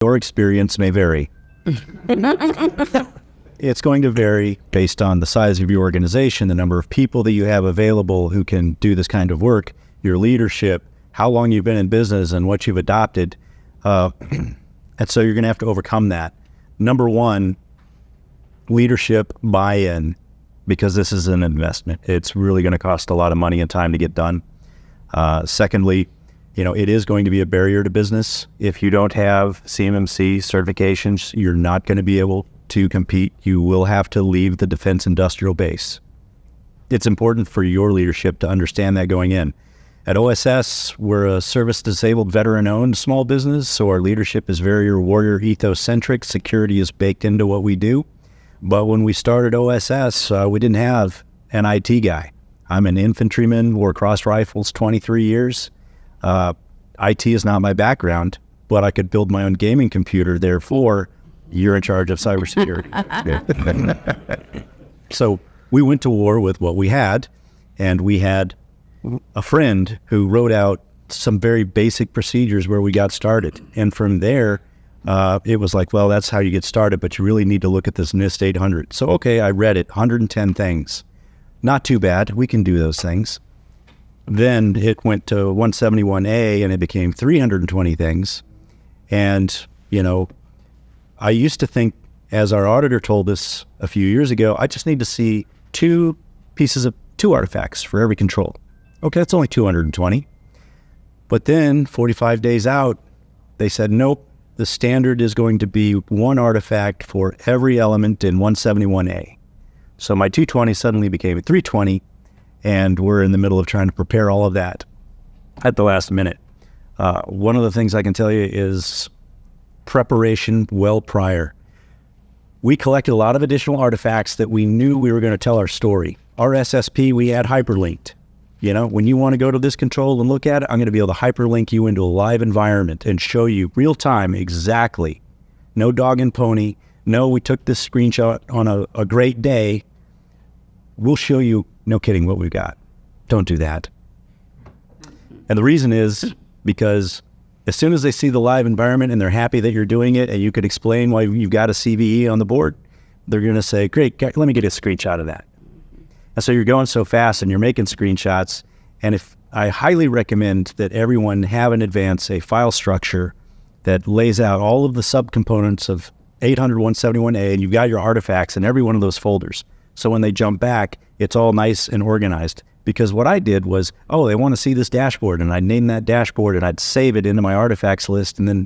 Your experience may vary. It's going to vary based on the size of your organization, the number of people that you have available who can do this kind of work, your leadership, how long you've been in business and what you've adopted. And so you're going to have to overcome that. Number one, leadership buy-in, because this is an investment. It's really going to cost a lot of money and time to get done. Secondly, it is going to be a barrier to business. If you don't have CMMC certifications, you're not going to be able to compete. You will have to leave the defense industrial base. It's important for your leadership to understand that going in. At OSS, we're a service-disabled, veteran-owned small business, so our leadership is very warrior ethos-centric. Security is baked into what we do. But when we started OSS, we didn't have an IT guy. I'm an infantryman, wore cross rifles 23 years. IT is not my background, but I could build my own gaming computer. Therefore, you're in charge of cybersecurity. So we went to war with what we had, and we had a friend who wrote out some very basic procedures where we got started. And from there, it was like, well, that's how you get started, but you really need to look at this NIST 800. So, okay, I read it, 110 things. Not too bad. We can do those things. Then it went to 171A, and it became 320 things. And, I used to think, as our auditor told us a few years ago, I just need to see two artifacts for every control. Okay, that's only 220. But then 45 days out, they said, nope, the standard is going to be one artifact for every element in 171A. So my 220 suddenly became a 320, and we're in the middle of trying to prepare all of that at the last minute. One of the things I can tell you is preparation well prior. We collected a lot of additional artifacts that we knew we were going to tell our story. Our SSP, we had hyperlinked. When you want to go to this control and look at it, I'm going to be able to hyperlink you into a live environment and show you real time exactly. No dog and pony. No, we took this screenshot on a great day. We'll show you, no kidding, what we've got. Don't do that. And the reason is because as soon as they see the live environment and they're happy that you're doing it and you could explain why you've got a CVE on the board, they're going to say, great, let me get a screenshot of that. And so you're going so fast and you're making screenshots. And if I highly recommend that everyone have in advance a file structure that lays out all of the subcomponents of 800 171A, and you've got your artifacts in every one of those folders. So when they jump back, it's all nice and organized. Because what I did was, they want to see this dashboard, and I'd name that dashboard and I'd save it into my artifacts list, and then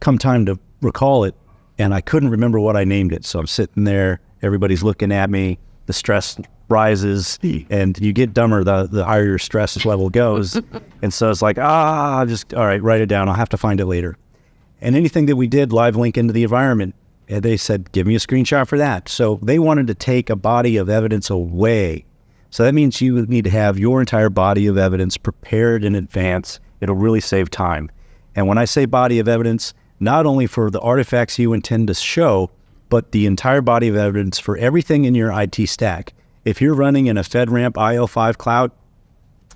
come time to recall it, and I couldn't remember what I named it. So I'm sitting there, everybody's looking at me, the stress rises, and you get dumber the higher your stress level goes. And so it's like, all right, write it down. I'll have to find it later. And anything that we did live link into the environment, and they said, give me a screenshot for that. So they wanted to take a body of evidence away. So that means you would need to have your entire body of evidence prepared in advance. It'll really save time. And when I say body of evidence, not only for the artifacts you intend to show, but the entire body of evidence for everything in your IT stack. If you're running in a FedRAMP IL5 cloud,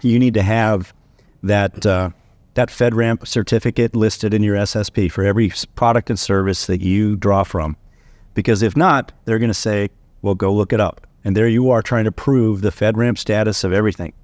you need to have that FedRAMP certificate listed in your SSP for every product and service that you draw from. Because if not, they're going to say, well, go look it up. And there you are trying to prove the FedRAMP status of everything.